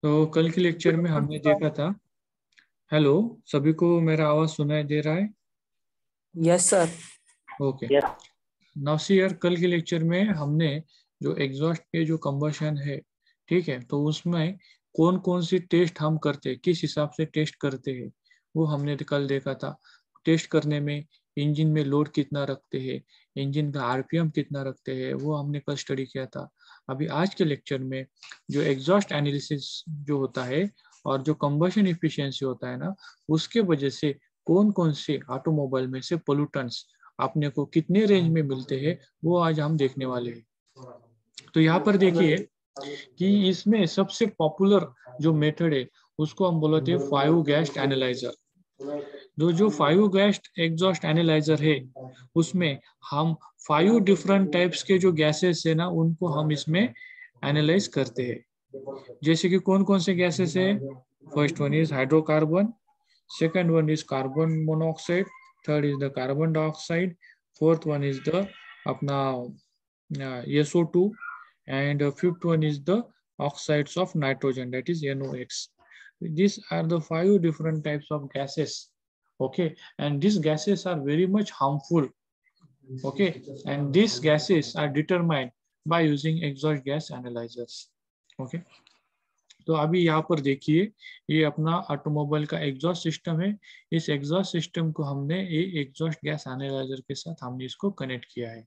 तो कल के लेक्चर में हमने देखा था। हेलो, सभी को मेरा आवाज सुनाई दे रहा है? Yes sir. Okay. Now see यार, कल के लेक्चर में हमने जो एग्जॉस्ट के जो कंबशन है, ठीक है, तो उसमें कौन कौन सी टेस्ट हम करते हैं, किस हिसाब से टेस्ट करते हैं, वो हमने कल देखा था। टेस्ट करने में इंजन में लोड कितना रखते हैं, इंजन का आरपीएम कितना रखते हैं, वो हमने कल स्टडी किया था। अभी आज के लेक्चर में जो एग्जॉस्ट एनालिसिस जो होता है और जो कंबशन इफिशिएंसी होता है ना, उसके वजह से कौन कौन से ऑटोमोबाइल में से पोल्यूटेंट्स आपने को कितने रेंज में मिलते हैं, वो आज हम देखने वाले हैं। तो यहाँ पर देखिए कि इसमें सबसे पॉपुलर जो मेथड है उसको हम बोलते हैं 5 गैस एनालाइजर। जो 5 गैस एग्जॉस्ट एनालाइजर है, उसमें हम 5 डिफरेंट टाइप्स के जो गैसेस है ना, उनको हम इसमें एनालाइज करते हैं। जैसे कि कौन कौन से गैसेस है? First one is hydrocarbon, second one is carbon monoxide, third is the carbon dioxide, fourth one is the अपना SO2, and fifth one is the oxides of nitrogen, that is NOx. These are the 5 different types of gases. Okay, and these gases are very much harmful. Okay, and these gases are determined by using exhaust gas analyzers. Okay. तो अभी यहाँ पर देखिए, ये अपना automobile का exhaust system है। इस एग्जॉस्ट सिस्टम को हमने ये एग्जॉस्ट गैस एनालाइजर के साथ हमने इसको कनेक्ट किया है।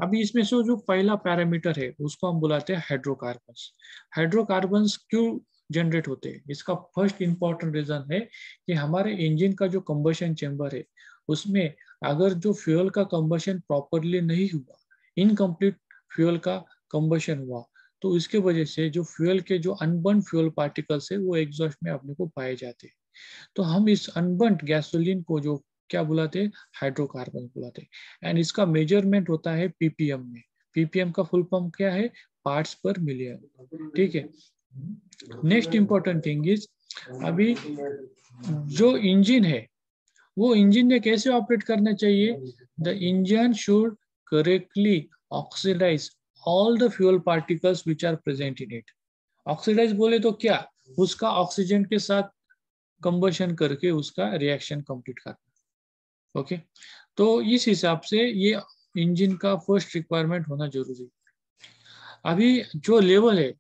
अभी इसमें से जो पहला पैरामीटर है उसको हम बुलाते हैं हाइड्रोकार्बन्स। हाइड्रोकार्बन्स क्यों जनरेट होते हैं? इसका फर्स्ट इंपॉर्टेंट रीजन है कि हमारे इंजन का जो कंबशन चेंबर है, उसमें अगर जो फ्यूल का कंबशन प्रॉपरली नहीं हुआ, इनकम्प्लीट फ्यूल का कंबशन हुआ, तो इसके वजह से जो फ्यूल के जो अनबर्न फ्यूल पार्टिकल्स है वो एग्जॉस्ट में अपने को पाए जाते हैं। तो हम इस अनबर्न गैसोलीन को जो क्या बुलाते हैं? हाइड्रोकार्बन बुलाते हैं। एंड इसका मेजरमेंट होता है पीपीएम में। पीपीएम का फुल फॉर्म क्या है? पार्ट्स पर मिलियन। ठीक है। नेक्स्ट इंपॉर्टेंट थिंग इज, अभी जो इंजन है वो इंजन ने कैसे ऑपरेट करना चाहिए? The engine should correctly oxidise all the fuel particles which are present in it. Oxidise बोले तो क्या? उसका ऑक्सीजन के साथ कंबशन करके उसका रिएक्शन कंप्लीट करना। ओके, तो इस हिसाब से ये इंजन का फर्स्ट रिक्वायरमेंट होना जरूरी है। अभी जो लेवल है,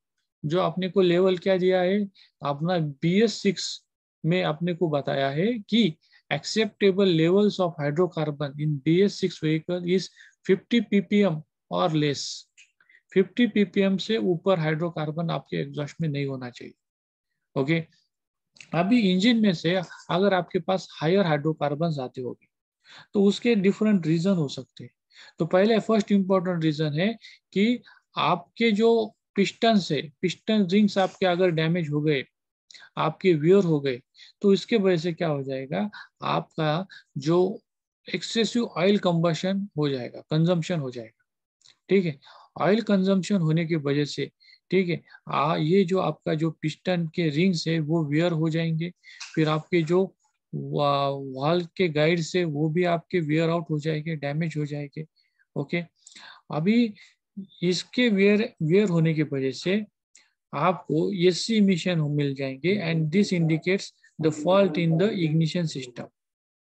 जो आपने को लेवल क्या दिया है, अपना BS6 में आपने को बताया है कि acceptable levels of hydrocarbon in BS6 vehicle is 50 ppm और लेस। 50 ppm से ऊपर हाइड्रोकार्बन आपके एग्जॉस्ट में नहीं होना चाहिए। ओके। अभी इंजन में से अगर आपके पास हायर हाइड्रोकार्बन आते होंगे तो उसके डिफरेंट रीजन हो सकते हैं। तो पहले फर्स्ट इंपॉर्टेंट रीजन है कि आपके जो पिस्टन से पिस्टन रिंग्स आपके अगर डैमेज हो गए, आपके वियर हो गए, तो इसके वजह से क्या हो जाएगा? आपका जो एक्सेसिव ऑयल कंबशन हो जाएगा, कंजम्पशन हो जाएगा। ठीक है। ऑयल कंजम्पशन होने की वजह से, ठीक है, ये जो आपका जो पिस्टन के रिंग्स है वो वियर हो जाएंगे। फिर आपके जो वॉल के गाइड से वो भी आपके वियर आउट हो जाएंगे, डैमेज हो जाएंगे। ओके। अभी इसके वियर वियर होने की वजह से आपको एसी इमिशन मिल जाएंगे and this indicates the fault in the ignition system.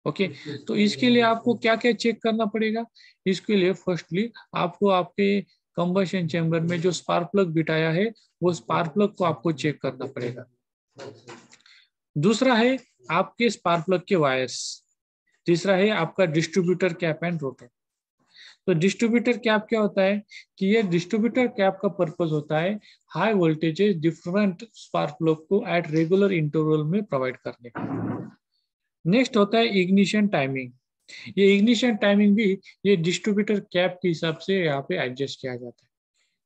Okay. तो इसके लिए आपको क्या क्या चेक करना पड़ेगा? इसके लिए फर्स्टली आपको आपके कंबशन चैम्बर में जो स्पार्क प्लग बिठाया है, वो स्पार्क प्लग को आपको चेक करना पड़ेगा। दूसरा है आपके स्पार्क प्लग के वायर्स। तीसरा है आपका डिस्ट्रीब्यूटर कैप एंड रोटर। तो डिस्ट्रीब्यूटर कैप क्या होता है कि ये डिस्ट्रीब्यूटर कैप का पर्पस होता है high voltages different spark plug को एट रेगुलर इंटरवल में प्रोवाइड करने का। नेक्स्ट होता है इग्निशन टाइमिंग। ये इग्निशन टाइमिंग भी ये डिस्ट्रीब्यूटर कैप के हिसाब से यहाँ पे एडजस्ट किया जाता है।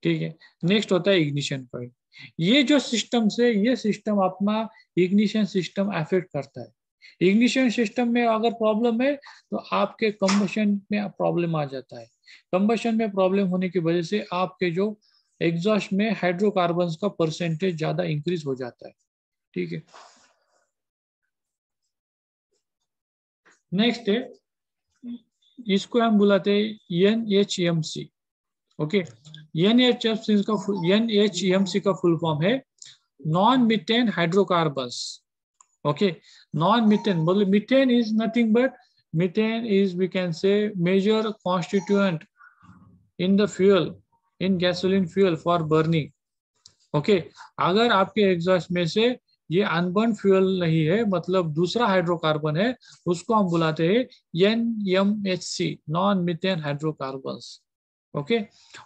ठीक है। नेक्स्ट होता है इग्निशन पॉइंट। ये जो सिस्टम से ये सिस्टम अपना इग्निशन सिस्टम अफेक्ट करता है। इग्निशन सिस्टम में अगर प्रॉब्लम है तो आपके कंबशन में प्रॉब्लम आ जाता है। कंबशन में प्रॉब्लम होने की वजह से आपके जो एग्जॉस्ट में हाइड्रोकार्बन का परसेंटेज ज्यादा इंक्रीज हो जाता है। ठीक है। नेक्स्ट है, इसको हम बुलाते हैं NHMC। ओके। NHMC का फुल फॉर्म है non-methane hydrocarbons. Okay, non-methane, मतलब methane is nothing but methane is, we can say, major constituent in the fuel, in gasoline fuel for burning. Okay अगर आपके एग्जॉस्ट में से ये अनबर्न फ्यूल नहीं है, मतलब दूसरा हाइड्रोकार्बन है, उसको हम बुलाते हैं NMHC, non methane hydrocarbons. Okay,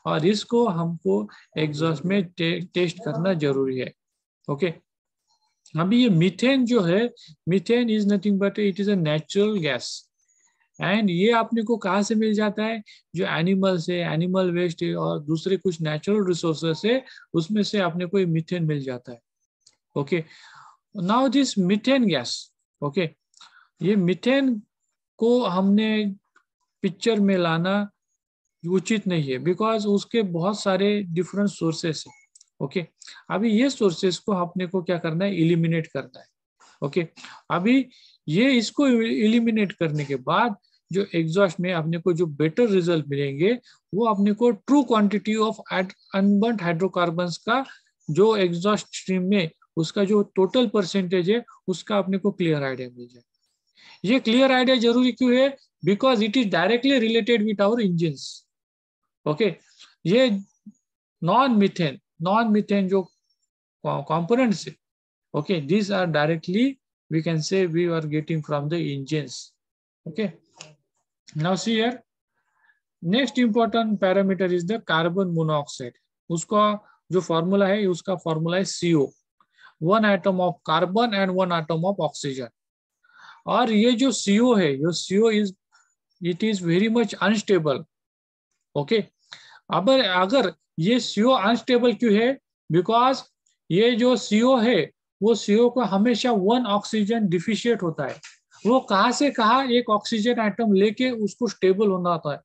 और इसको हमको एग्जॉस्ट में टेस्ट करना जरूरी है। ओके, अभी ये मीथेन जो है, methane is nothing but it is a natural gas. And ये आपने को कहाँ से मिल जाता है? जो एनिमल से, एनिमल वेस्ट और दूसरे कुछ नेचुरल रिसोर्सेस है, उसमें से आपने को मीथेन मिल जाता है। Okay, now this methane gas, okay, ये मीथेन को हमने पिक्चर में लाना उचित नहीं है, बिकॉज उसके बहुत सारे डिफरेंट सोर्सेस है। ओके, अभी ये सोर्सेस को अपने को क्या करना है? इलिमिनेट करना है। ओके, अभी ये इसको इलिमिनेट करने के बाद जो एग्जॉस्ट में अपने को जो बेटर रिजल्ट मिलेंगे, वो अपने को true quantity of unburned hydrocarbons का जो एग्जॉस्ट स्ट्रीम में उसका जो टोटल परसेंटेज है, उसका अपने को क्लियर आइडिया मिल जाए। ये क्लियर आइडिया जरूरी क्यों है? Because it is directly related with our engines. Okay, ये नॉन मीथेन जो components, okay, these are directly, we can say, we are getting from the engines. Okay, now see here, next important parameter is the carbon monoxide. उसका जो formula है, उसका formula है CO, 1 atom of carbon and 1 atom of oxygen. और ये जो CO है, ये CO is, it is very much unstable. okay, अब अगर ये CO अनस्टेबल क्यों है? बिकॉज ये जो CO है, वो CO को हमेशा 1 ऑक्सीजन डिफिशिएट होता है। वो कहाँ से कहाँ एक ऑक्सीजन एटम लेके उसको स्टेबल होना होता है,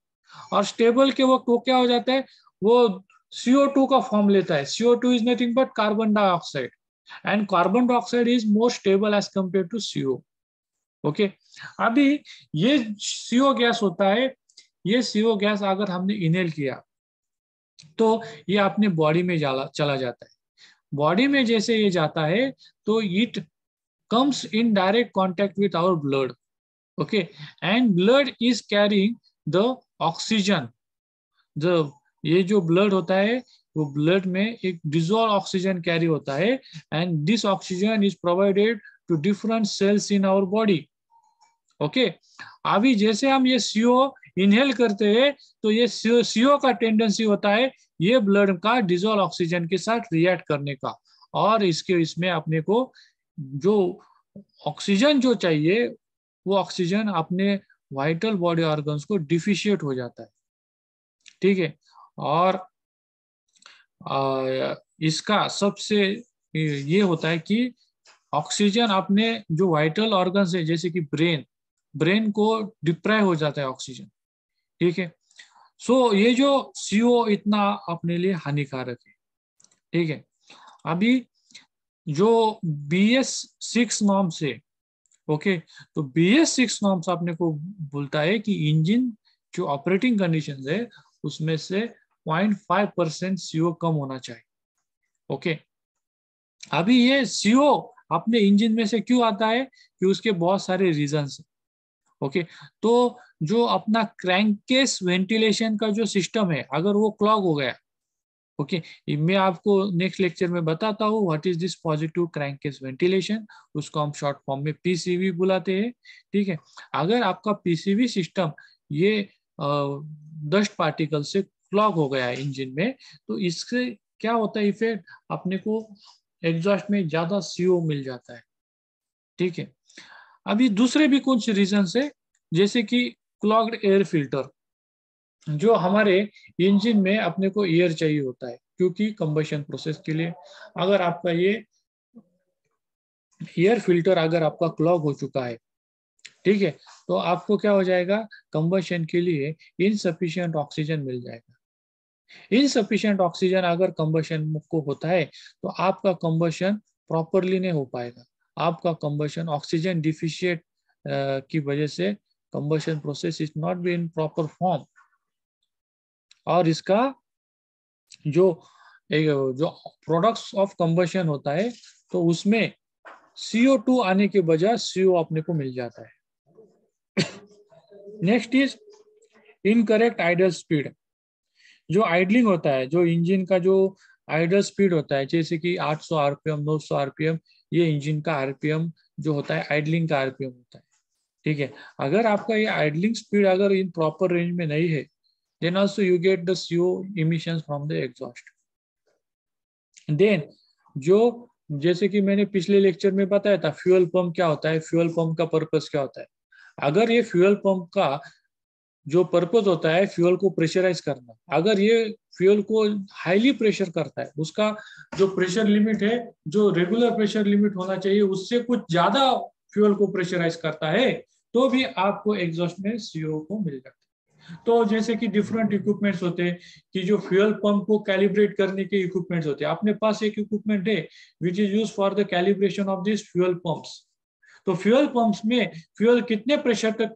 और स्टेबल के वक्त वो क्या हो जाता है? वो CO2 का फॉर्म लेता है। CO2 is nothing but carbon dioxide, and carbon dioxide is more stable as compare to CO। Okay, अभी ये CO गैस होता है, ये CO गैस अगर हमने इनहेल किया तो ये अपने बॉडी में चला जाता है। बॉडी में जैसे ये जाता है तो it comes in direct contact with our blood, okay, and blood is carrying the oxygen. ये जो ब्लड होता है, वो ब्लड में एक डिजोल्व ऑक्सीजन कैरी होता है, and this oxygen is provided to different cells in our body. Okay, अभी जैसे हम ये CO इनहेल करते हैं, तो ये CO का टेंडेंसी होता है ये ब्लड का डिजोल्व ऑक्सीजन के साथ रिएक्ट करने का, और इसमें अपने को जो ऑक्सीजन जो चाहिए, वो ऑक्सीजन अपने वाइटल बॉडी ऑर्गन्स को डिफिशिएट हो जाता है। ठीक है, और इसका सबसे ये होता है कि ऑक्सीजन अपने जो वाइटल ऑर्गन्स है, जैसे कि ब्रेन को डिप्राइव हो जाता है ऑक्सीजन। ठीक है, सो ये जो CO इतना अपने लिए हानिकारक है। ठीक है, अभी जो BS6 नॉर्म्स है, ओके, तो BS6 नॉर्म्स आपने को बोलता है कि इंजन जो ऑपरेटिंग कंडीशंस है, उसमें से 0.5% CO कम होना चाहिए। ओके, अभी ये CO अपने इंजन में से क्यों आता है? कि उसके बहुत सारे रीजंस है। ओके, तो जो अपना क्रैंकेस वेंटिलेशन का जो सिस्टम है, अगर वो क्लॉग हो गया, ओके, मैं आपको नेक्स्ट लेक्चर में बताता हूँ what is this positive crankcase ventilation, उसको हम शॉर्ट फॉर्म में PCV बुलाते हैं। ठीक है, अगर आपका PCV सिस्टम ये डस्ट पार्टिकल से क्लॉग हो गया है इंजन में, तो इससे क्या होता है इफेक्ट? अपने को एग्जॉस्ट में ज्यादा CO मिल जाता है। ठीक है, अभी दूसरे भी कुछ रीजन है, जैसे कि क्लॉग्ड एयर फिल्टर, जो हमारे इंजन में अपने को एयर चाहिए होता है, क्योंकि कंबशन प्रोसेस के लिए अगर आपका ये एयर फिल्टर अगर आपका क्लॉग हो चुका है, ठीक है, तो आपको क्या हो जाएगा? कंबशन के लिए इनसफिशिएंट ऑक्सीजन मिल जाएगा। इनसफिशिएंट ऑक्सीजन अगर कंबशन को होता है, तो आपका कंबशन प्रॉपरली नहीं हो पाएगा। आपका कंबशन ऑक्सीजन डिफिशिएट की वजह से combustion process is not be in proper form, और इसका जो एक जो प्रोडक्ट्स ऑफ कंबशन होता है तो उसमें CO2 आने के बजाय CO अपने को मिल जाता है। Next is incorrect idle speed. जो आइडलिंग होता है, जो इंजन का जो आइडल स्पीड होता है, जैसे कि 800 आरपीएम 900 आरपीएम, ये इंजन का आरपीएम जो होता है आइडलिंग का आरपीएम होता है। ठीक है, अगर आपका ये आइडलिंग स्पीड अगर इन प्रॉपर रेंज में नहीं है, then also you get the CO emissions from the exhaust. Then जो जैसे कि मैंने पिछले लेक्चर में बताया था, फ्यूल पंप क्या होता है, फ्यूल पंप का पर्पस क्या होता है। अगर ये फ्यूल पंप का जो पर्पस होता है फ्यूल को प्रेशराइज करना, अगर ये फ्यूल को हाईली प्रेशर करता है, उसका जो प्रेशर लिमिट है, जो रेगुलर प्रेशर लिमिट होना चाहिए उससे कुछ ज्यादा फ्यूल को प्रेशराइज करता है, तो भी आपको एग्जॉस्ट में CO को मिल जाता है। तो जैसे कि डिफरेंट इक्विपमेंट्स होते हैं कि जो फ्यूल पंप को कैलिब्रेट करने के इक्विपमेंट्स होते हैं। अपने पास एक इक्विपमेंट है which is use for the calibration of this fuel pumps. तो फ्यूल पंप्स में फ्यूल कितने प्रेशर तक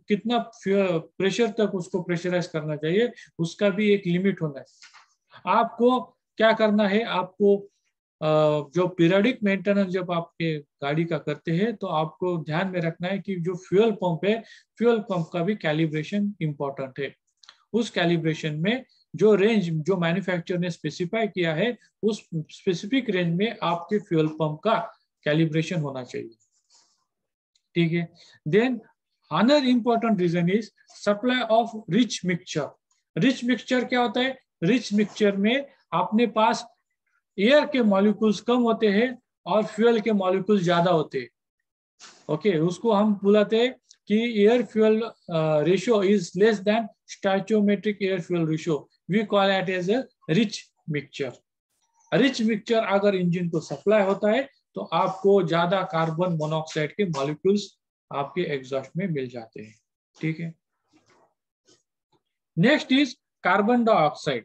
कितना प्रेशर तक उसको प्रेशराइज करना चाहिए, उसका भी एक लिमिट होना है। आपको क्या करना है, आपको जो पीरियडिक मेंटेनेंस जब आपके गाड़ी का करते हैं तो आपको ध्यान में रखना है कि जो फ्यूल पंप है, फ्यूल पंप का भी कैलिब्रेशन इंपॉर्टेंट है। उस कैलिब्रेशन में जो रेंज जो मैन्युफैक्चरर ने स्पेसिफाई किया है, उस स्पेसिफिक रेंज में आपके फ्यूल पंप का कैलिब्रेशन होना चाहिए। ठीक है, then another important reason is supply of rich mixture. Rich mixture क्या होता है, रिच मिक्सचर में अपने पास एयर के मॉलिक्यूल्स कम होते हैं और फ्यूल के मॉलिक्यूल्स ज्यादा होते हैं। ओके, उसको हम बुलाते हैं कि air fuel ratio is less than stoichiometric air fuel ratio, we call it as a rich mixture. Rich mixture अगर इंजन को सप्लाई होता है तो आपको ज्यादा कार्बन मोनोऑक्साइड के मॉलिक्यूल्स आपके एग्जॉस्ट में मिल जाते हैं। ठीक है, नेक्स्ट इज कार्बन डाइऑक्साइड।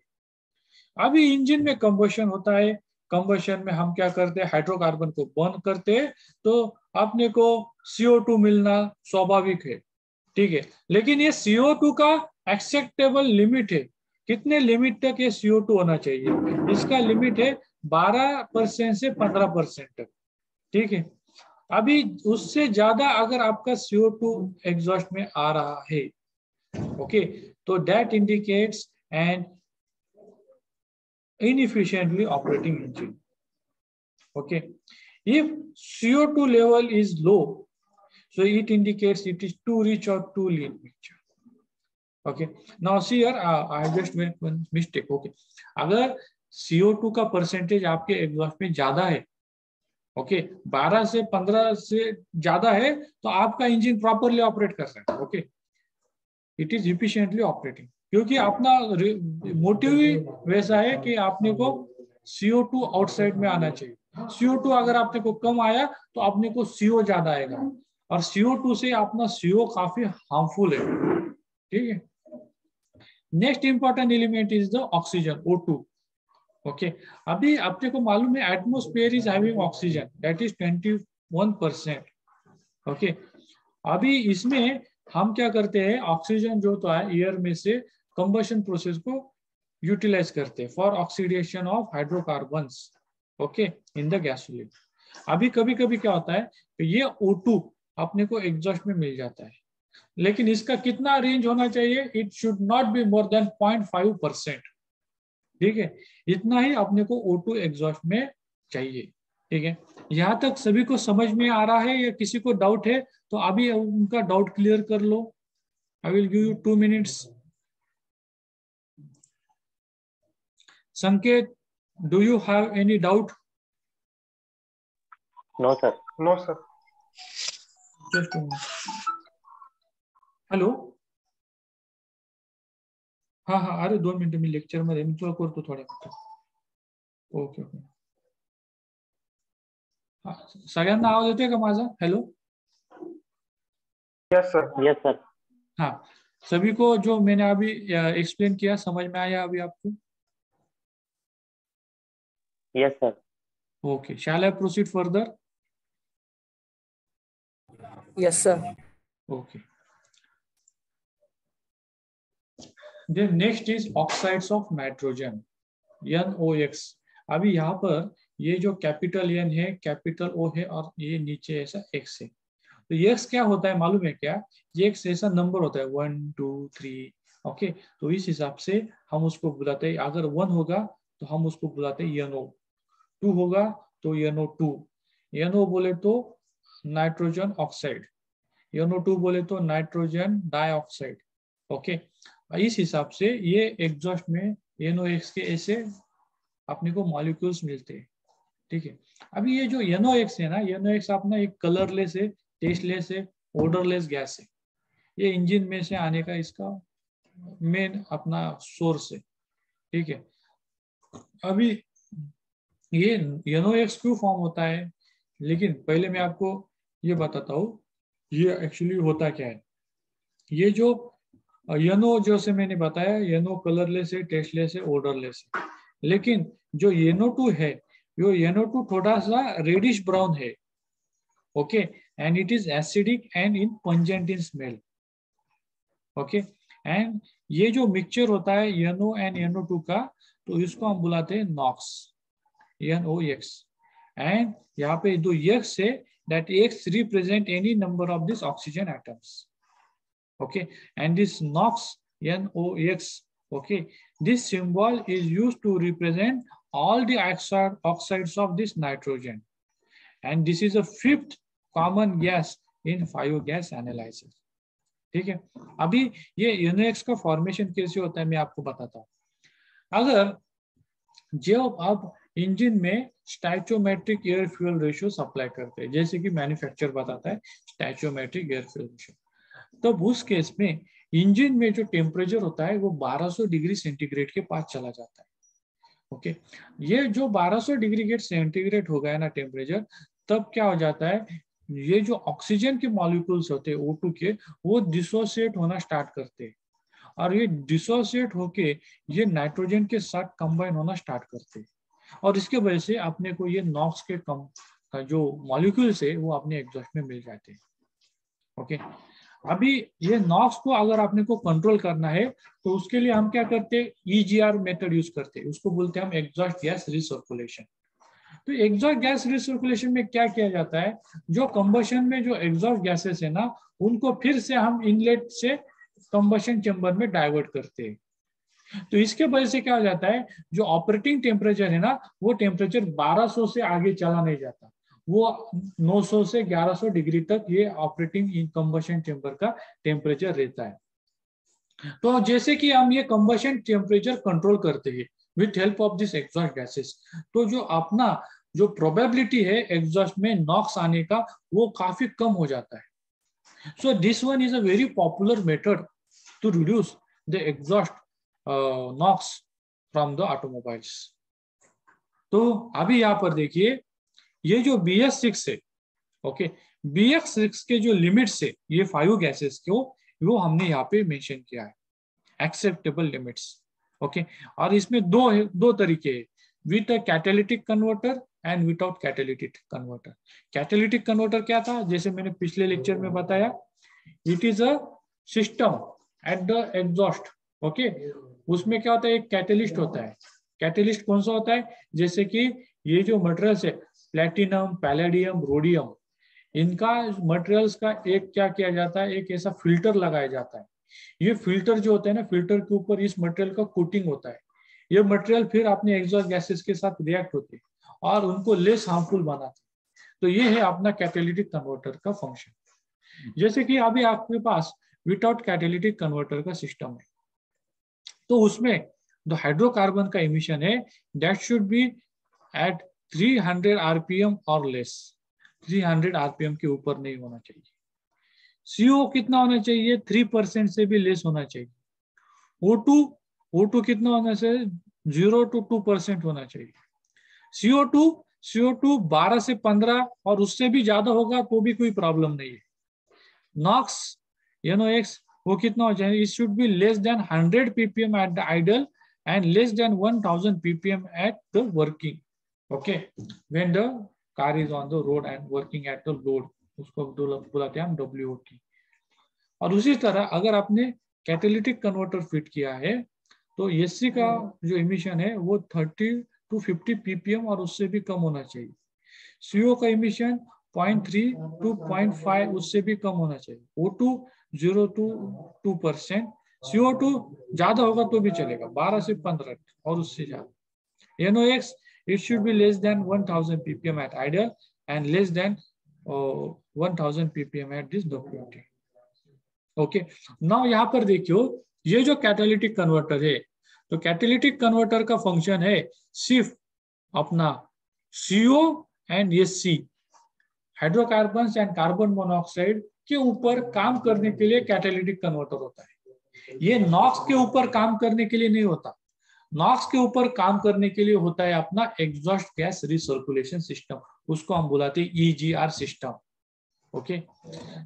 अभी इंजन में कंबशन होता है, कंबशन में हम क्या करते हैं, हाइड्रोकार्बन को बर्न करते हैं, तो अपने को CO2 मिलना स्वाभाविक है। ठीक है, लेकिन ये CO2 का एक्सेप्टेबल लिमिट है, कितने लिमिट तक ये CO2 होना चाहिए, इसका लिमिट है 12% से 15% तक। ठीक है, अभी उससे ज्यादा अगर आपका CO2 एग्जॉस्ट में आ रहा है, ओके, तो that indicates and inefficiently operating engine. Okay, if CO2 level is low, so it indicates it is too rich or too lean mixture. Okay, now see here I just made one mistake. Okay, अगर CO2 का percentage आपके exhaust में ज्यादा है, okay 12 से 15 से ज्यादा है, तो आपका इंजन प्रॉपरली ऑपरेट कर रहा है। Okay, it is efficiently operating, क्योंकि अपना मोटिव ही वैसा है कि आपने को CO2 आउटसाइड में आना चाहिए। CO2 अगर आपने को कम आया तो आपने को CO ज्यादा आएगा, और CO2 से अपना CO काफी हार्मफुल है। ठीक है, next important element is the oxygen, O2। Okay, अभी आपने को मालूम है atmosphere is having oxygen that is 21%। Okay, अभी इसमें हम क्या करते हैं, ऑक्सीजन जो तो है एयर में से कंबशन प्रोसेस को यूटिलाइज करते हैं for oxidation of hydrocarbons, okay, in the gasoline. अभी कभी कभी क्या होता है, तो ये O2 अपने को एग्जॉस्ट में मिल जाता है, लेकिन इसका कितना रेंज होना चाहिए, it should not be more than 0.5%। ठीक है, इतना ही अपने को O2 एग्जॉस्ट में चाहिए। ठीक है, यहाँ तक सभी को समझ में आ रहा है या किसी को डाउट है तो अभी उनका डाउट क्लियर कर लो। I will give you 2 minutes। Sanket, do you have any doubt? No sir. No sir. Just hello, हाँ हाँ, अरे 2 मिनिटं, मी लेक्चर मध्ये, मी तुला करतो थोड्या मिनिटात. ओके ओके, सगळ्यांना आवाज येतोय का माझा? Hello, yes sir. Yes sir. हाँ, सभी को जो मैंने अभी एक्सप्लेन किया समझ में आया अभी आपको? Yes sir. Okay, shall I proceed further? Yes, sir. Okay. Then next is oxides of nitrogen. NOx। अभी यहाँ पर ये जो कैपिटल N है, कैपिटल O है और ये नीचे ऐसा X है। तो ये X क्या होता है मालूम है क्या? ये X ऐसा नंबर होता है 1 2 3। ओके, तो इस हिसाब से हम उसको बुलाते हैं। अगर 1 होगा तो हम उसको बुलाते हैं NO, 2 होगा तो NO2, NO बोले तो नाइट्रोजन ऑक्साइड, NO2 बोले तो नाइट्रोजन डाइऑक्साइड। ओके, इस हिसाब से ये एग्जॉस्ट में NOx के ऐसे अपने को मॉलिक्यूल्स मिलते हैं। ठीक है, अभी ये जो NOx है ना, NOx अपना एक कलरलेस है, टेस्टलेस है, ओडरलेस गैस है। ये इंजन में से आने का इसका मेन अपना सोर्स है। ठीक है, अभी ये NOx क्यों फॉर्म होता है, लेकिन पहले मैं आपको ये बताता हूँ ये एक्चुअली होता क्या है। ये जो NO जो से मैंने बताया, NO कलरलेस है, टेस्टलेस है, ओडरलेस है। लेकिन जो NO2 है, वो NO2 थोड़ा सा रेडिश ब्राउन है। Okay, and it is acidic and in pungent in smell. Okay, and ये जो मिक्सचर होता है NO एंड NO2 का, तो इसको हम बुलाते हैं नॉक्स, NOx। एंड यहाँ पे दो X है, that X represent any number of these oxygen atoms. Okay, and this NOx, NOx, okay, this symbol is used to represent all the oxides of this nitrogen, and this is a 5th common gas in 5 gas analysis. ठीक है, अभी ये NOx का formation कैसे होता है मैं आपको बताता हूँ। अगर जब आप इंजन में stoichiometric air fuel ratio supply करते हैं, जैसे कि मैन्युफैक्चर बताता है स्टैचोमेट्रिक एयर फ्यूल रेशियो, तब उस केस में इंजन में जो टेम्परेचर होता है वो 1200 डिग्री सेंटीग्रेड के पास चला जाता है। ओके, ये जो 1200 डिग्री सेंटीग्रेड हो गया ना टेम्परेचर, तब क्या हो जाता है, ये जो ऑक्सीजन के मॉलिक्यूल्स होते हैं O2 के, वो डिसोसिएट होना स्टार्ट करते हैं, और ये डिसोसिएट होके ये नाइट्रोजन के साथ कंबाइन होना स्टार्ट करते हैं, और इसके वजह से अपने को ये नॉक्स के कम का जो मॉलिक्यूल्स है वो अपने एग्जॉस्ट में मिल जाते हैं। ओके, अभी ये नॉक्स को अगर आपने को कंट्रोल करना है तो उसके लिए हम क्या करते हैं, EGR मेथड यूज करते हैं, उसको बोलते हैं हम एग्जॉस्ट गैस रिसर्कुलेशन। तो एग्जॉस्ट गैस रिसर्कुलेशन में क्या किया जाता है, जो कंबशन में जो एग्जॉस्ट गैसेस है ना, उनको फिर से हम इनलेट से कंबशन चेंबर में डाइवर्ट करते हैं। तो इसके वजह से क्या हो जाता है, जो ऑपरेटिंग टेम्परेचर है ना, वो टेम्परेचर 1200 से आगे चला नहीं जाता, वो 900 से 1100 डिग्री तक ये ऑपरेटिंग कंबशन चेंबर का टेम्परेचर रहता है। तो जैसे कि हम ये कंबशन टेम्परेचर कंट्रोल करते हैं with help of this exhaust gases, तो जो अपना जो प्रोबेबिलिटी है एग्जॉस्ट में नॉक्स आने का, वो काफी कम हो जाता है। So this one is a very popular method to reduce the exhaust NOx from the automobiles. तो अभी यहाँ पर देखिए, ये जो BS6 है, ओके, BS6 के जो लिमिट्स है ये 5 गैसेस को, वो हमने यहाँ पे मेंशन किया है, एक्सेप्टेबल लिमिट्स। ओके, और इसमें दो तरीके हैं, with a catalytic converter and without catalytic converter. Catalytic converter क्या था, जैसे मैंने पिछले लेक्चर में बताया, it is a system at the exhaust. Okay, उसमें क्या होता है, एक कैटलिस्ट होता है। कैटलिस्ट कौन सा होता है, जैसे कि ये जो मटेरियल्स है प्लेटिनम, पैलेडियम, रोडियम, इनका मटेरियल्स का एक क्या किया जाता है, एक ऐसा फिल्टर लगाया जाता है। ये फिल्टर जो होता है ना, फिल्टर के ऊपर इस मटेरियल का कोटिंग होता है। ये मटेरियल फिर अपने एग्जॉस्ट गैसेस के साथ रिएक्ट होते हैं और उनको लेस हार्मफुल बनाते हैं। तो ये है अपना कैटालिटिक कन्वर्टर का फंक्शन। जैसे कि अभी आपके पास विदाउट कैटालिटिक कन्वर्टर का सिस्टम है, तो उसमें जो हाइड्रोकार्बन का इमिशन है that should be at 300 RPM और लेस। 300 RPM के ऊपर नहीं होना चाहिए। CO कितना होना चाहिए, 3% से भी लेस होना चाहिए। O2 कितना होना चाहिए, 0 to 2% होना चाहिए। CO2 12 से 15 और उससे भी ज्यादा होगा तो भी कोई प्रॉब्लम नहीं है। NOx, NOx वो कितना हो जाए, it should be less than 100 ppm at the idle and less than 1000 ppm at the working. Okay, when the car is on the road and working at the load, उसको बुलाते हैं हम WOT। और उसी तरह अगर आपने कैटालिटिक कन्वर्टर फिट किया है तो एससी का जो इमिशन है वो 30 to 50 ppm और उससे भी कम होना चाहिए। सीओ का इमिशन 0.3 to 0.5 उससे भी कम होना चाहिए। O2 0 to 2%। CO2 ज्यादा होगा तो भी चलेगा, 12 से 15 और उससे ज्यादा। NOx it should be less than 1000 ppm at ideal and less than 1000 ppm at this WT। Okay, now यहाँ पर देखियो ये जो कैटालिटिक कन्वर्टर है, तो कैटालिटिक कन्वर्टर का फंक्शन है सिर्फ अपना CO and SC hydrocarbon and carbon monoxide के ऊपर काम करने के लिए कैटालिटिक कन्वर्टर होता है। ये नॉक्स के ऊपर काम करने के लिए नहीं होता। नॉक्स के ऊपर काम करने के लिए होता है अपना एग्जॉस्ट गैस रिसर्कुलेशन सिस्टम, उसको हम बुलाते हैं EGR सिस्टम। ओके,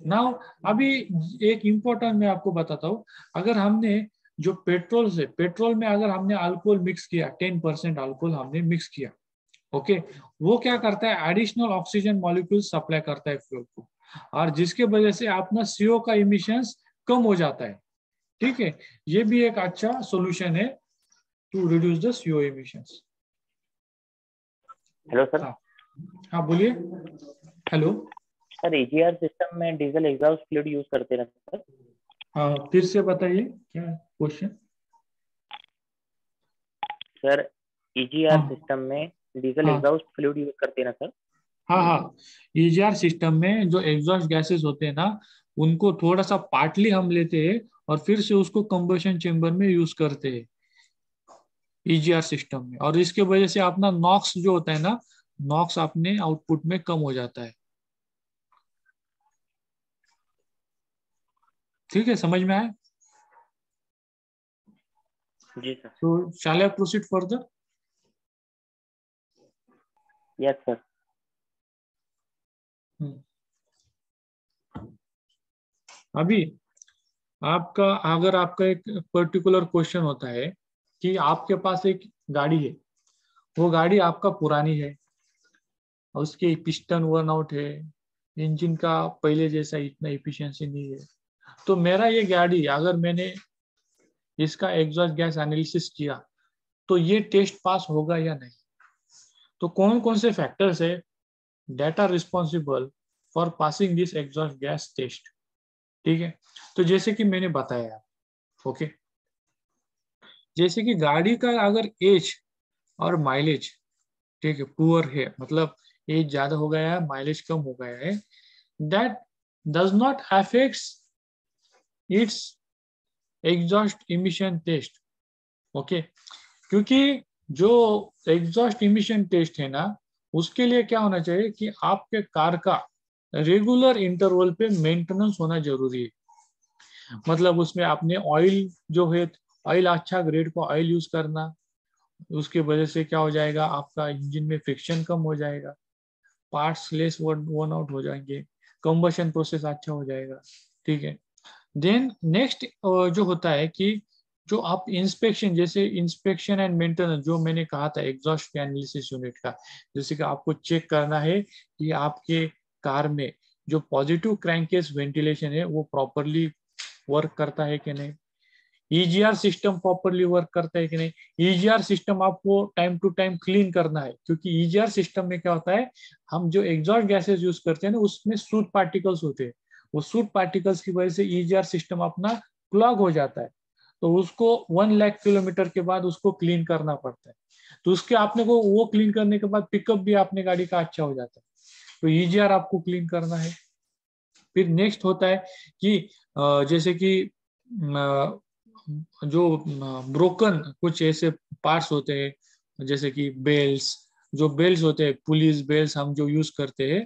नाउ अभी एक इंपॉर्टेंट मैं आपको बताता हूँ, अगर हमने जो पेट्रोल से, पेट्रोल में अगर हमने अल्कोहल मिक्स किया, 10% अल्कोहल हमने मिक्स किया, ओके, वो क्या करता है, एडिशनल ऑक्सीजन मॉलिक्यूल सप्लाई करता है फ्यूल को, और जिसके वजह से अपना CO का इमिशंस कम हो जाता है। ठीक है, ये भी एक अच्छा सॉल्यूशन है to reduce the CO emissions. Hello sir. हाँ बोलिए। हेलो सर, EGR सिस्टम में डीजल एग्जॉस्ट फ्लूइड यूज करते हैं सर? हाँ, फिर से बताइए क्या क्वेश्चन। सर, EGR सिस्टम में डीजल एग्जॉस्ट फ्लूइड यूज करते हैं ना सर? हाँ, EGR सिस्टम में जो एग्जॉस्ट गैसेस होते हैं ना, उनको थोड़ा सा पार्टली हम लेते हैं और फिर से उसको कंबशन चेंबर में यूज करते हैं EGR सिस्टम में, और इसके वजह से अपना नॉक्स जो होता है ना, नॉक्स अपने आउटपुट में कम हो जाता है। ठीक है, समझ में आया? जी सर। तो shall I proceed further? Yes sir. अभी आपका, अगर आपका एक पर्टिकुलर क्वेश्चन होता है कि आपके पास एक गाड़ी है, वो गाड़ी आपका पुरानी है, उसके पिस्टन वर्न आउट है, इंजन का पहले जैसा इतना इफिशिएंसी नहीं है, तो मेरा ये गाड़ी अगर मैंने इसका एग्जॉस्ट गैस एनालिसिस किया तो ये टेस्ट पास होगा या नहीं। तो कौन कौन से फैक्टर्स है data responsible for passing this exhaust gas test. ठीक है, तो जैसे कि मैंने बताया, ओके, जैसे कि गाड़ी का अगर एज और माइलेज, ठीक है, पुअर है, मतलब एज ज्यादा हो गया है, माइलेज कम हो गया है, that does not affects its exhaust emission test. Okay, क्योंकि जो एग्जॉस्ट इमिशन टेस्ट है ना, उसके लिए क्या होना चाहिए कि आपके कार का रेगुलर इंटरवल पे मेंटेनेंस होना जरूरी है। मतलब उसमें आपने ऑयल जो है, ऑयल अच्छा ग्रेड का ऑयल यूज करना, उसके वजह से क्या हो जाएगा, आपका इंजन में फ्रिक्शन कम हो जाएगा, पार्ट्स लेस वर्न आउट हो जाएंगे, कंबशन प्रोसेस अच्छा हो जाएगा। ठीक है, देन नेक्स्ट जो होता है कि जो आप इंस्पेक्शन, जैसे इंस्पेक्शन एंड मेंटेनेंस, जो मैंने कहा था एग्जॉस्ट एनालिसिस यूनिट का, जैसे कि आपको चेक करना है कि आपके कार में जो पॉजिटिव क्रैंकेस वेंटिलेशन है वो प्रॉपरली वर्क करता है कि नहीं, EGR सिस्टम प्रॉपरली वर्क करता है कि नहीं। EGR सिस्टम आपको टाइम टू टाइम क्लीन करना है, क्योंकि EGR सिस्टम में क्या होता है, हम जो एग्जॉस्ट गैसेस यूज करते हैं ना, उसमें सूट पार्टिकल्स होते हैं, वो सूट पार्टिकल्स की वजह से EGR सिस्टम अपना क्लॉग हो जाता है, तो उसको 1 लाख किलोमीटर के बाद उसको क्लीन करना पड़ता है। तो उसके आपने को वो क्लीन करने के बाद पिकअप भी आपने गाड़ी का अच्छा हो जाता है, तो EGR आपको क्लीन करना है। फिर नेक्स्ट होता है कि जैसे कि जो ब्रोकन कुछ ऐसे पार्ट्स होते हैं, जैसे कि बेल्स, जो बेल्स होते हैं, पुलिस बेल्स हम जो यूज करते हैं,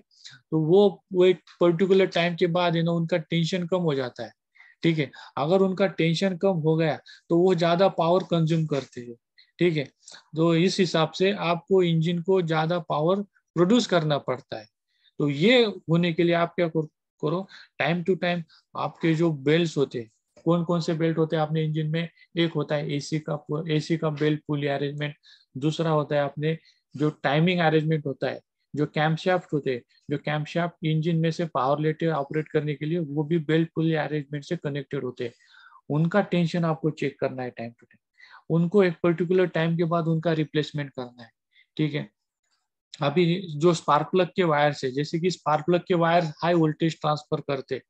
तो वो एक पर्टिकुलर टाइम के बाद उनका टेंशन कम हो जाता है। ठीक है, अगर उनका टेंशन कम हो गया तो वो ज्यादा पावर कंज्यूम करते हैं। ठीक है, तो इस हिसाब से आपको इंजन को ज्यादा पावर प्रोड्यूस करना पड़ता है। तो ये होने के लिए आप क्या करो, टाइम टू टाइम आपके जो बेल्ट होते हैं, कौन कौन से बेल्ट होते हैं आपने इंजन में, एक होता है एसी का बेल्ट पुली अरेंजमेंट, दूसरा होता है आपने जो टाइमिंग अरेंजमेंट होता है, जो कैम्पशाफ्ट होते हैं, जो कैम्पशाफ्ट इंजन में से पावर लेते ऑपरेट करने के लिए, वो भी बेल्ट पुली अरेंजमेंट से कनेक्टेड होते हैं, उनका टेंशन आपको चेक करना है टाइम टू टाइम। उनको एक पर्टिकुलर टाइम के बाद उनका रिप्लेसमेंट करना है। ठीक है, अभी जो स्पार्क प्लग के वायर्स है, जैसे कि स्पार्क प्लग के वायर हाई वोल्टेज ट्रांसफर करते,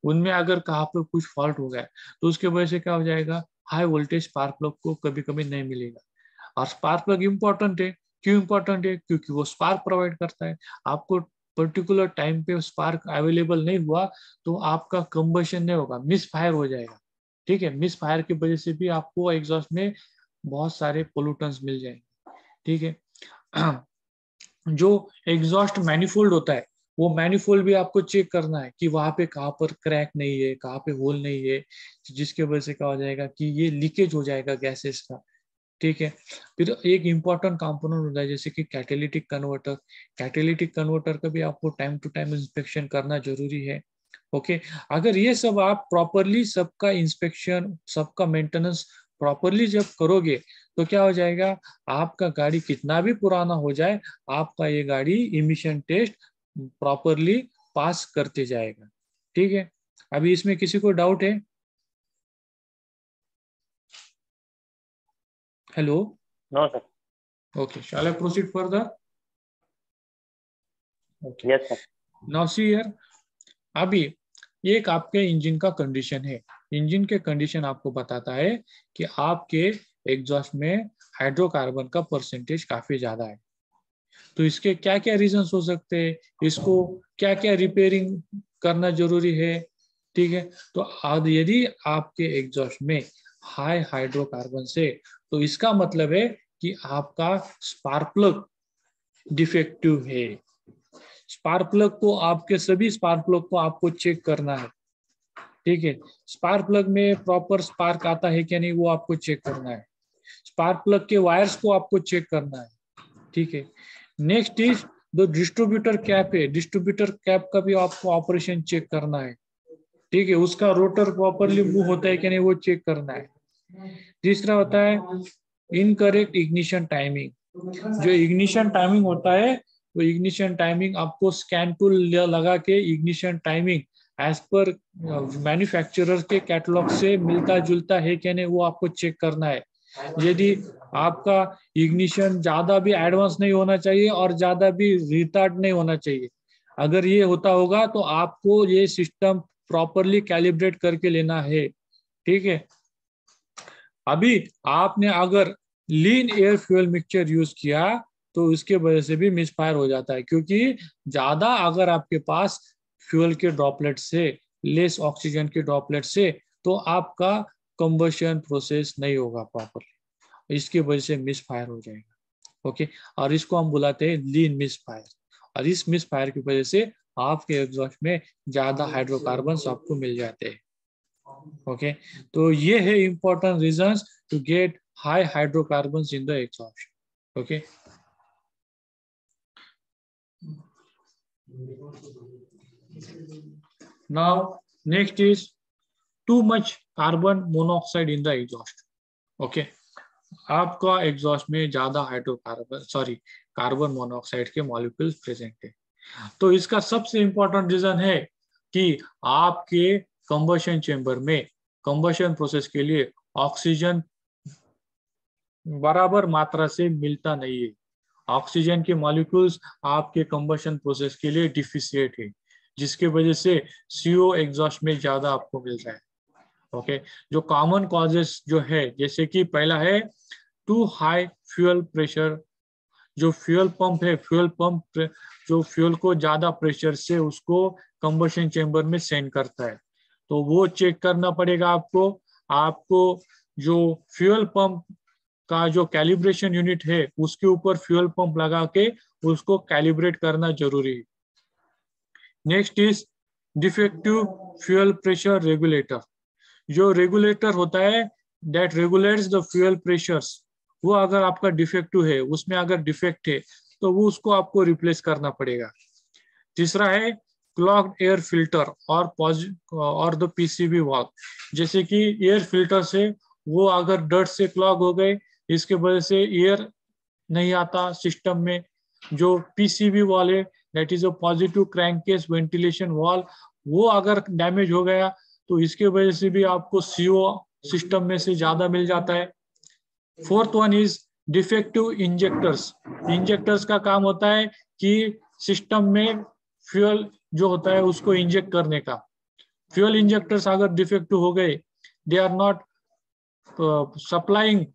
उनमें अगर कहाँ पर कुछ फॉल्ट हो गया तो उसके वजह से क्या हो जाएगा, हाई वोल्टेज स्पार्क प्लग को कभी कभी नहीं मिलेगा। और स्पार्क प्लग इंपॉर्टेंट है, क्यों इंपॉर्टेंट है, क्योंकि वो स्पार्क प्रोवाइड करता है। आपको पर्टिकुलर टाइम पे स्पार्क अवेलेबल नहीं हुआ तो आपका कंबशन नहीं होगा, मिस फायर हो जाएगा। ठीक है, मिस फायर की वजह से भी आपको एग्जॉस्ट में बहुत सारे पोल्यूटेंट्स मिल जाएंगे। ठीक है, जो एग्जॉस्ट मैनिफोल्ड होता है, वो मैनिफोल्ड भी आपको चेक करना है कि वहां पे कहाँ पर क्रैक नहीं है, कहाँ पे होल नहीं है, जिसके वजह से क्या हो जाएगा कि ये लीकेज हो जाएगा गैसेस का। ठीक है, फिर एक इंपॉर्टेंट कंपोनेंट होता है जैसे कि कैटेलिटिक कन्वर्टर। कैटेलिटिक कन्वर्टर का भी आपको टाइम टू टाइम इंस्पेक्शन करना जरूरी है। ओके, अगर ये सब आप प्रॉपरली सबका इंस्पेक्शन, सबका मेंटेनेंस प्रॉपरली जब करोगे तो क्या हो जाएगा, आपका गाड़ी कितना भी पुराना हो जाए, आपका ये गाड़ी इमिशन टेस्ट प्रॉपरली पास करते जाएगा। ठीक है, अभी इसमें किसी को डाउट है? Hello? No sir. Okay, shall I proceed further? Okay. Yes sir. Now see here, अभी एक आपके इंजन का कंडीशन है। इंजन के कंडीशन आपको बताता है कि आपके एग्जॉस्ट में हाइड्रोकार्बन का परसेंटेज काफी ज्यादा है। तो इसके क्या क्या रीजंस हो सकते हैं, इसको क्या क्या रिपेयरिंग करना जरूरी है। ठीक है, तो यदि आपके एग्जॉस्ट में हाई हाइड्रोकार्बन से, तो इसका मतलब है कि आपका स्पार्क प्लग डिफेक्टिव है। स्पार्क प्लग को, आपके सभी स्पार्क प्लग को आपको चेक करना है। ठीक है, स्पार्क प्लग में प्रॉपर स्पार्क आता है क्या नहीं, वो आपको चेक करना है। स्पार्क प्लग के वायर्स को आपको चेक करना है। ठीक है, नेक्स्ट इज जो डिस्ट्रीब्यूटर कैप है, डिस्ट्रीब्यूटर कैप का भी आपको ऑपरेशन चेक करना है। ठीक है, उसका रोटर प्रॉपरली मूव होता है कि नहीं, वो चेक करना है। तीसरा होता है इनकरेक्ट इग्निशन टाइमिंग। जो इग्निशन टाइमिंग होता है, वो इग्निशन टाइमिंग आपको स्कैन टूल लगा के ignition timing as per manufacturer के कैटलॉग से मिलता जुलता है क्या नहीं, वो आपको चेक करना है। यदि आपका इग्निशन ज्यादा भी एडवांस नहीं होना चाहिए और ज्यादा भी रिटार्ड नहीं होना चाहिए। अगर ये होता होगा तो आपको ये सिस्टम प्रॉपरली कैलिब्रेट करके लेना है। ठीक है, अभी आपने अगर लीन एयर फ्यूल मिक्सचर यूज किया तो उसके वजह से भी मिसफायर हो जाता है, क्योंकि ज्यादा अगर आपके पास फ्यूल के ड्रॉपलेट से, लेस ऑक्सीजन के ड्रॉपलेट से, तो आपका कंबशन प्रोसेस नहीं होगा प्रॉपरली, इसकी वजह से मिसफायर हो जाएगा। ओके, और इसको हम बुलाते हैं लीन मिसफायर। और इस मिसफायर की वजह से आपके एग्जॉस्ट में ज्यादा हाइड्रोकार्बन आपको मिल जाते हैं। ओके, तो ये है important reasons to get high hydrocarbons in the exhaust. Okay, now next is too much carbon monoxide in the exhaust. Okay, आपका एग्जॉस्ट में ज्यादा हाइड्रोकार्बन कार्बन मोनोऑक्साइड के मॉलिक्यूल्स प्रेजेंट है। तो इसका सबसे इंपॉर्टेंट रीजन है कि आपके कंबशन चेंबर में कंबशन प्रोसेस के लिए ऑक्सीजन बराबर मात्रा से मिलता नहीं है। ऑक्सीजन के मॉलिक्यूल्स आपके कंबशन प्रोसेस के लिए डिफिशिएंट है, जिसके वजह से CO एग्जॉस्ट में ज्यादा आपको मिल रहा है। ओके, जो कॉमन कॉजेस जो है, जैसे कि पहला है टू हाई फ्यूल प्रेशर। जो फ्यूल पंप है, फ्यूल पंप जो फ्यूल को ज्यादा प्रेशर से उसको कंबशन चेंबर में सेंड करता है, तो वो चेक करना पड़ेगा आपको। आपको जो फ्यूल पंप का जो कैलिब्रेशन यूनिट है, उसके ऊपर फ्यूल पंप लगा के उसको कैलिब्रेट करना जरूरी है। Next is defective fuel pressure regulator. जो रेगुलेटर होता है that regulates the fuel pressures, वो अगर आपका डिफेक्टिव है, उसमें अगर डिफेक्ट है तो वो उसको आपको रिप्लेस करना पड़ेगा। तीसरा है क्लॉग्ड एयर फिल्टर और द PCV वाल्व। जैसे कि एयर फिल्टर से वो अगर डर्ट से क्लॉग हो गए, इसके वजह से एयर नहीं आता सिस्टम में। जो PCV वाल है, that is a positive crankcase ventilation वाल, वो अगर डैमेज हो गया तो इसके वजह से भी आपको CO सिस्टम में से ज्यादा मिल जाता है। Fourth one is defective injectors. Injectors का काम होता है कि सिस्टम में फ्यूल जो होता है उसको इंजेक्ट करने का। फ्यूल इंजेक्टर्स अगर डिफेक्टिव हो गए, they are not supplying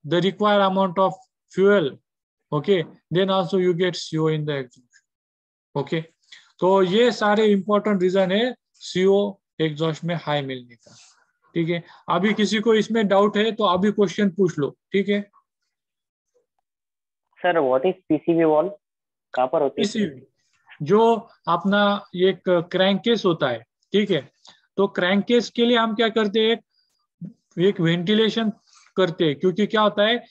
the required amount of fuel, okay, then also you get CO in the exhaust, okay। तो ये सारे इंपॉर्टेंट रीजन है CO एग्जॉस्ट में हाई मिलने का, ठीक है। अभी किसी को इसमें डाउट है तो अभी क्वेश्चन पूछ लो, ठीक है। Sir what is PCB valve, कहाँ पर होती है? पीसीबी जो अपना एक क्रैंकेस होता है, ठीक है। तो क्रैंकेस के लिए हम क्या करते हैं, एक वेंटिलेशन करते हैं, क्योंकि क्या होता है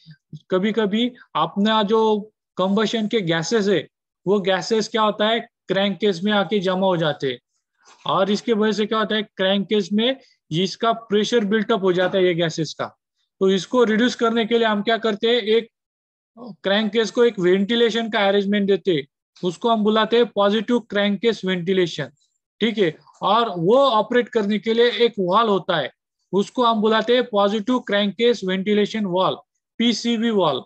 कभी कभी अपना जो कंबशन के गैसेस है वो गैसेस क्या होता है क्रैंकेस में आके जमा हो जाते हैं, और इसके वजह से क्या होता है क्रैंकेस में इसका प्रेशर बिल्टअप हो जाता है ये गैसेस का। तो इसको रिड्यूस करने के लिए हम क्या करते हैं, एक क्रैंकेस को एक वेंटिलेशन का अरेंजमेंट देते हैं, उसको हम बुलाते हैं पॉजिटिव क्रैंकेस वेंटिलेशन, ठीक है। और वो ऑपरेट करने के लिए एक वाल्व होता है, उसको हम बुलाते हैं positive crankcase ventilation valve, PCV valve,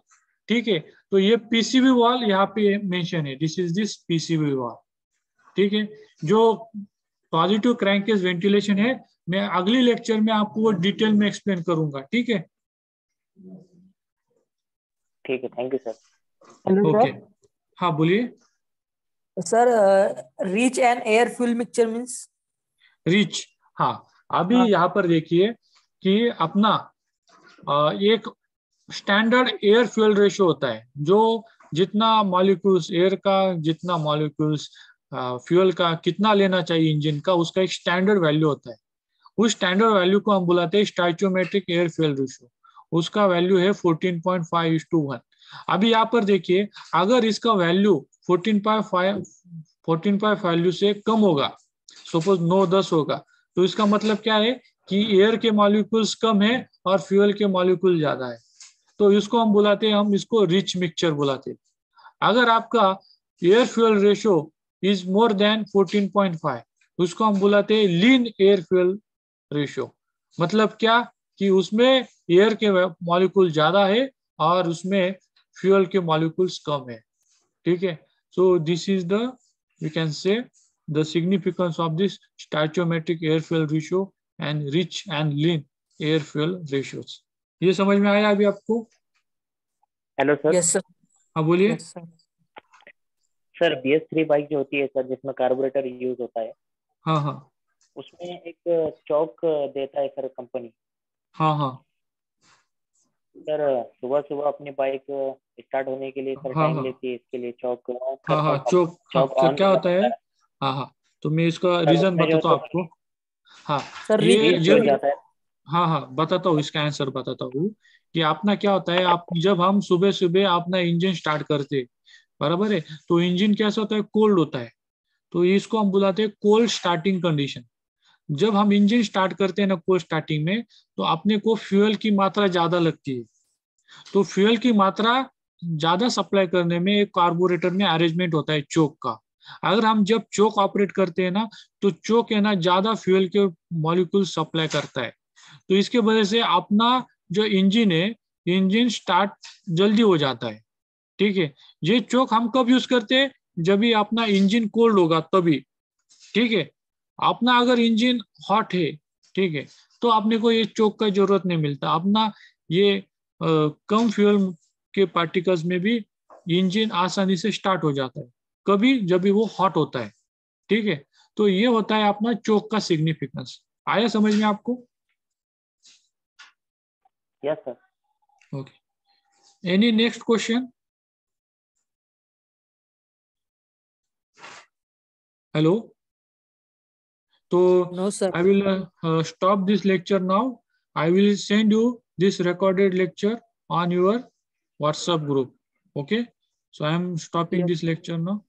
ठीक है। तो ये पीसीवी वाल्व यहाँ पे मेंशन है, this is this PCV valve, ठीक है। जो पॉजिटिव क्रैंकेस वेंटिलेशन है, मैं अगली लेक्चर में आपको वो डिटेल में एक्सप्लेन करूंगा, ठीक है। ठीक है, thank you sir. Hello okay, sir. हाँ बोलिए। Sir rich and air fuel mixture means? Rich, हाँ अभी हाँ यहाँ पर देखिए कि अपना एक स्टैंडर्ड एयर फ्यूल रेशियो होता है, जो जितना मॉलिक्यूल्स एयर का, जितना मॉलिक्यूल्स फ्यूल का कितना लेना चाहिए इंजन का, उसका एक स्टैंडर्ड वैल्यू होता है। उस स्टैंडर्ड वैल्यू को हम बुलाते हैं स्टोइचियोमेट्रिक एयर फ्यूल रेशियो। उसका वैल्यू है 14.5:1। अभी यहाँ पर देखिए, अगर इसका वैल्यू 14.5 वैल्यू से कम होगा, सपोज 9-10 होगा, तो इसका मतलब क्या है कि एयर के मॉलिक्यूल्स कम है और फ्यूल के मॉलिक्यूल ज्यादा है, तो इसको हम बुलाते हैं, हम इसको रिच मिक्सचर बुलाते हैं। अगर आपका air fuel ratio is more than 14.5, उसको हम बुलाते हैं लीन एयर फ्यूल रेशियो। मतलब क्या कि उसमें एयर के मॉलिक्यूल ज्यादा है और उसमें फ्यूल के मॉलिक्यूल्स कम है, ठीक है। So this is the, you can say the significance of this stoichiometric air fuel ratio and rich and lean air fuel ratios. ये समझ में आया अभी आपको? Hello sir. Yes sir. हाँ बोलिए। Yes sir. Sir BS3 bike जो होती है सर, जिसमें कार्बोरेटर यूज होता है, हाँ हाँ उसमें एक चौक देता है सर कंपनी। हाँ हाँ सर सुबह सुबह अपनी बाइक स्टार्ट होने के लिए सर हाँ टाइम हाँ लेती है, इसके लिए चौक ऑन हाँ करता हाँ हूँ, अब चौक, हाँ चौक ऑन क्या करना होता है, पड़ता है हाँ हाँ, तो मैं इसका सर। रीजन उसमें जो बताता तो हूँ आपको। हाँ सर ये हीट हो जब, जाता है। हाँ हाँ बताता हूँ, इसका आंसर बताता हूँ कि अपना क्या होता है, आप जब हम सुबह सुबह अपना इंजन स्टार्ट करते हैं, बराबर है, तो इंजन कैसा होता है, कोल्ड होता है, तो इसको हम बुलाते हैं कोल्ड स्टार्टिंग कंडीशन। जब हम इंजन स्टार्ट करते हैं ना कोल्ड स्टार्टिंग में, तो अपने को फ्यूल की मात्रा ज्यादा लगती है, तो फ्यूल की मात्रा ज्यादा सप्लाई करने में एक कार्बोरेटर में अरेंजमेंट होता है चोक का। अगर हम जब चोक ऑपरेट करते हैं ना, तो चोक है ना ज्यादा फ्यूल के मॉलिक्यूल सप्लाई करता है, तो इसके वजह से अपना जो इंजन है, इंजन स्टार्ट जल्दी हो जाता है, ठीक है। ये चोक हम कब यूज करते हैं, जब भी अपना इंजन कोल्ड होगा तभी, ठीक है। अपना अगर इंजन हॉट है, ठीक है, तो अपने को ये चोक का जरूरत नहीं मिलता, अपना ये कम फ्यूल के पार्टिकल्स में भी इंजन आसानी से स्टार्ट हो जाता है, कभी जब भी वो हॉट होता है, ठीक है। तो ये होता है अपना चोक का सिग्निफिकेंस। आया समझ में आपको? Yes sir. Okay, any next question? Hello, तो no sir. I will stop this lecture now. I will send you this recorded lecture on your WhatsApp group. Okay, so I am stopping yes this lecture now.